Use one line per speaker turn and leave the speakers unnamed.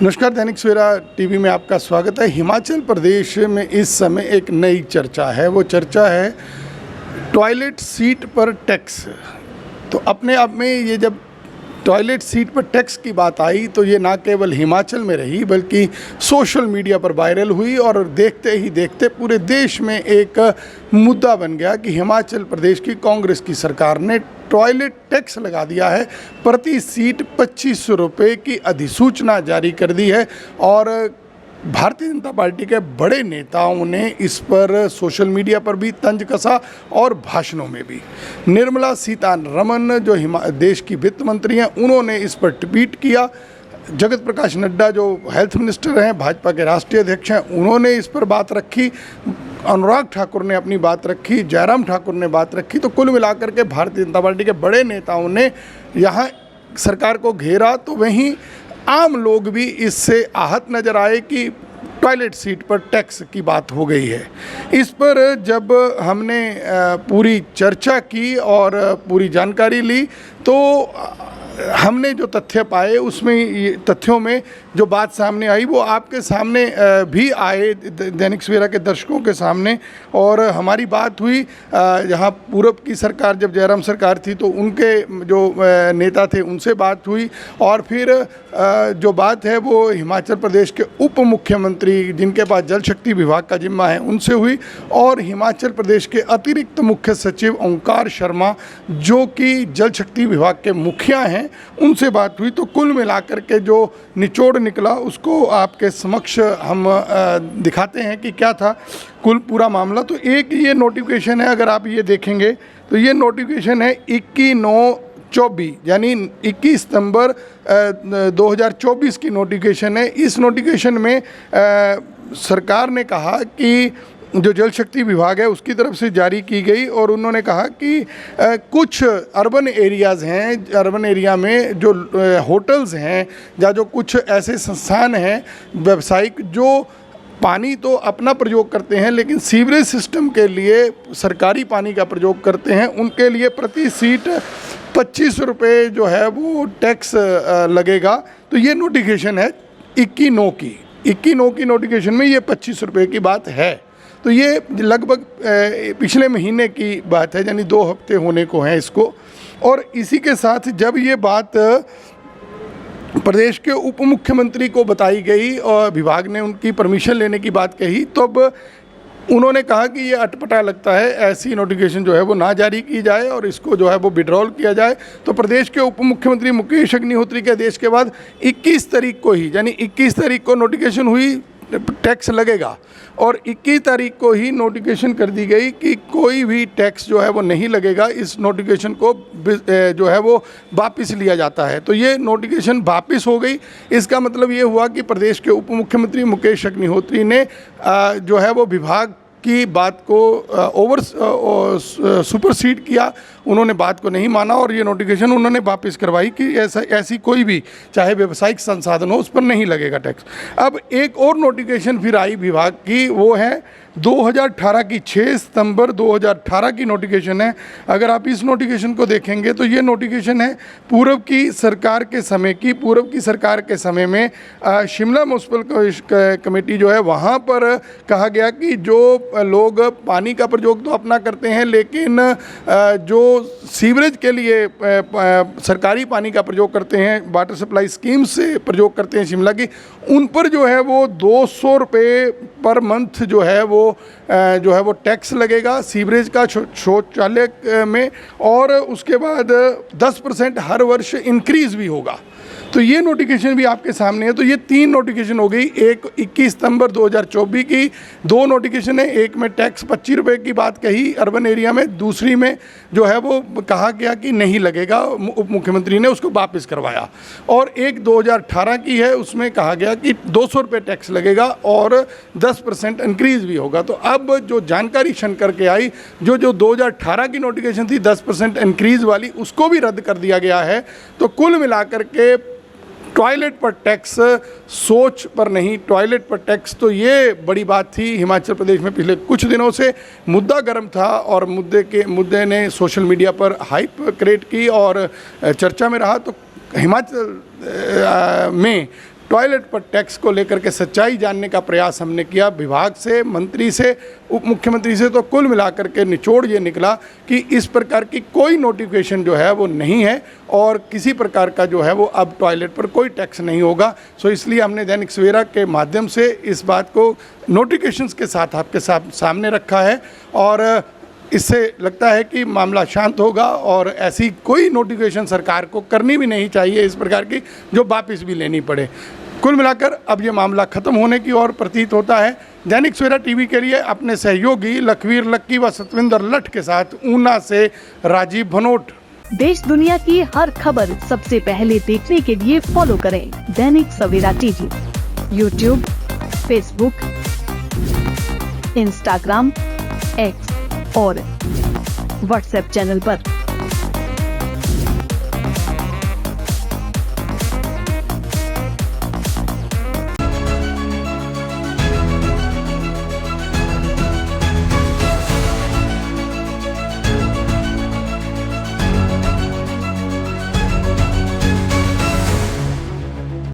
नमस्कार, दैनिक सवेरा टीवी में आपका स्वागत है। हिमाचल प्रदेश में इस समय एक नई चर्चा है। वो चर्चा है टॉयलेट सीट पर टैक्स। तो अपने आप में ये जब टॉयलेट सीट पर टैक्स की बात आई तो ये ना केवल हिमाचल में रही बल्कि सोशल मीडिया पर वायरल हुई और देखते ही देखते पूरे देश में एक मुद्दा बन गया कि हिमाचल प्रदेश की कांग्रेस की सरकार ने टॉयलेट टैक्स लगा दिया है। प्रति सीट 2500 रुपये की अधिसूचना जारी कर दी है और भारतीय जनता पार्टी के बड़े नेताओं ने इस पर सोशल मीडिया पर भी तंज कसा और भाषणों में भी। निर्मला सीतारमण जो देश की वित्त मंत्री हैं, उन्होंने इस पर ट्वीट किया। जगत प्रकाश नड्डा जो हेल्थ मिनिस्टर हैं, भाजपा के राष्ट्रीय अध्यक्ष हैं, उन्होंने इस पर बात रखी। अनुराग ठाकुर ने अपनी बात रखी, जयराम ठाकुर ने बात रखी। तो कुल मिलाकर के भारतीय जनता पार्टी के बड़े नेताओं ने यहाँ सरकार को घेरा। तो वहीं आम लोग भी इससे आहत नज़र आए कि टॉयलेट सीट पर टैक्स की बात हो गई है। इस पर जब हमने पूरी चर्चा की और पूरी जानकारी ली तो हमने जो तथ्य पाए उसमें ये तथ्यों में जो बात सामने आई वो आपके सामने भी आए, दैनिक सवेरा के दर्शकों के सामने। और हमारी बात हुई यहाँ पूर्व की सरकार जब जयराम सरकार थी तो उनके जो नेता थे उनसे बात हुई और फिर जो बात है वो हिमाचल प्रदेश के उप मुख्यमंत्री जिनके पास जल शक्ति विभाग का जिम्मा है उनसे हुई और हिमाचल प्रदेश के अतिरिक्त मुख्य सचिव ओंकार शर्मा जो कि जल शक्ति विभाग के मुखिया हैं उनसे बात हुई। तो कुल मिलाकर के जो निचोड़ निकला उसको आपके समक्ष हम दिखाते हैं कि क्या था कुल पूरा मामला। तो एक ये नोटिफिकेशन है, अगर आप ये देखेंगे तो ये नोटिफिकेशन है 21/9/24 यानी 21 सितंबर 2024 की नोटिफिकेशन है। इस नोटिफिकेशन में सरकार ने कहा कि जो जल शक्ति विभाग है उसकी तरफ से जारी की गई और उन्होंने कहा कि कुछ अर्बन एरियाज़ हैं, अर्बन एरिया में जो होटल्स हैं या जो कुछ ऐसे संस्थान हैं व्यावसायिक जो पानी तो अपना प्रयोग करते हैं लेकिन सीवरेज सिस्टम के लिए सरकारी पानी का प्रयोग करते हैं, उनके लिए प्रति सीट 25 रुपये जो है वो टैक्स लगेगा। तो ये नोटिफिकेशन है 21/9 की। 21/9 की नोटिफिकेशन में ये 25 रुपये की बात है। तो ये लगभग पिछले महीने की बात है, यानी 2 हफ्ते होने को हैं इसको। और इसी के साथ जब ये बात प्रदेश के उप मुख्यमंत्री को बताई गई और विभाग ने उनकी परमिशन लेने की बात कही तब उन्होंने कहा कि ये अटपटा लगता है, ऐसी नोटिफिकेशन जो है वो ना जारी की जाए और इसको जो है वो विड्रॉल किया जाए। तो प्रदेश के उप मुख्यमंत्री मुकेश अग्निहोत्री के आदेश के बाद 21 तारीख को ही यानी 21 तारीख को नोटिफिकेशन हुई टैक्स लगेगा और 21 तारीख को ही नोटिफिकेशन कर दी गई कि कोई भी टैक्स जो है वो नहीं लगेगा। इस नोटिफिकेशन को जो है वो वापस लिया जाता है। तो ये नोटिफिकेशन वापस हो गई। इसका मतलब ये हुआ कि प्रदेश के उप मुख्यमंत्री मुकेश अग्निहोत्री ने जो है वो विभाग की बात को सुपरसीड किया, उन्होंने बात को नहीं माना और ये नोटिफिकेशन उन्होंने वापस करवाई कि ऐसी कोई भी चाहे व्यावसायिक संसाधन हो उस पर नहीं लगेगा टैक्स। अब एक और नोटिफिकेशन फिर आई विभाग की, वो है 2018 की 6 सितंबर 2018 की नोटिफिकेशन है। अगर आप इस नोटिफिकेशन को देखेंगे तो ये नोटिफिकेशन है पूर्व की सरकार के समय की। पूर्व की सरकार के समय में शिमला म्यूनसिपल कमेटी जो है वहाँ पर कहा गया कि जो लोग पानी का प्रयोग तो अपना करते हैं लेकिन जो सीवरेज के लिए सरकारी पानी का प्रयोग करते हैं, वाटर सप्लाई स्कीम से प्रयोग करते हैं शिमला की, उन पर जो है वो 200 रुपये पर मंथ जो है वो टैक्स लगेगा सीवरेज का शौचालय में और उसके बाद 10% हर वर्ष इंक्रीज़ भी होगा। तो ये नोटिफिकेशन भी आपके सामने है। तो ये 3 नोटिफिकेशन हो गई, एक 21 सितंबर 2024 की, 2 नोटिफिकेशन है। एक में टैक्स 25 रुपये की बात कही अर्बन एरिया में, दूसरी में जो है वो कहा गया कि नहीं लगेगा, उप मुख्यमंत्री ने उसको वापस करवाया। और एक 2018 की है, उसमें कहा गया कि 200 रुपये टैक्स लगेगा और 10% इंक्रीज़ भी होगा। तो अब जो जानकारी शन करके आई, जो 2018 की नोटिफिकेशन थी 10% इंक्रीज़ वाली, उसको भी रद्द कर दिया गया है। तो कुल मिलाकर के टॉयलेट पर टैक्स, सोच पर नहीं टॉयलेट पर टैक्स, तो ये बड़ी बात थी। हिमाचल प्रदेश में पिछले कुछ दिनों से मुद्दा गर्म था और मुद्दे ने सोशल मीडिया पर हाइप क्रिएट की और चर्चा में रहा। तो हिमाचल में टॉयलेट पर टैक्स को लेकर के सच्चाई जानने का प्रयास हमने किया, विभाग से, मंत्री से, उप मुख्यमंत्री से। तो कुल मिलाकर के निचोड़ ये निकला कि इस प्रकार की कोई नोटिफिकेशन जो है वो नहीं है और किसी प्रकार का जो है वो अब टॉयलेट पर कोई टैक्स नहीं होगा। सो इसलिए हमने दैनिक सवेरा के माध्यम से इस बात को नोटिफिकेशंस के साथ आपके सामने रखा है और इससे लगता है कि मामला शांत होगा और ऐसी कोई नोटिफिकेशन सरकार को करनी भी नहीं चाहिए इस प्रकार की जो वापस भी लेनी पड़े। कुल मिलाकर अब ये मामला खत्म होने की ओर प्रतीत होता है। दैनिक सवेरा टीवी के लिए अपने सहयोगी लखवीर लक्की व सतविंदर लठ के साथ ऊना से राजीव भनोट।
देश दुनिया की हर खबर सबसे पहले देखने के लिए फॉलो करें Dainik Savera TV, YouTube, Facebook, Instagram, X और व्हाट्सएप चैनल पर।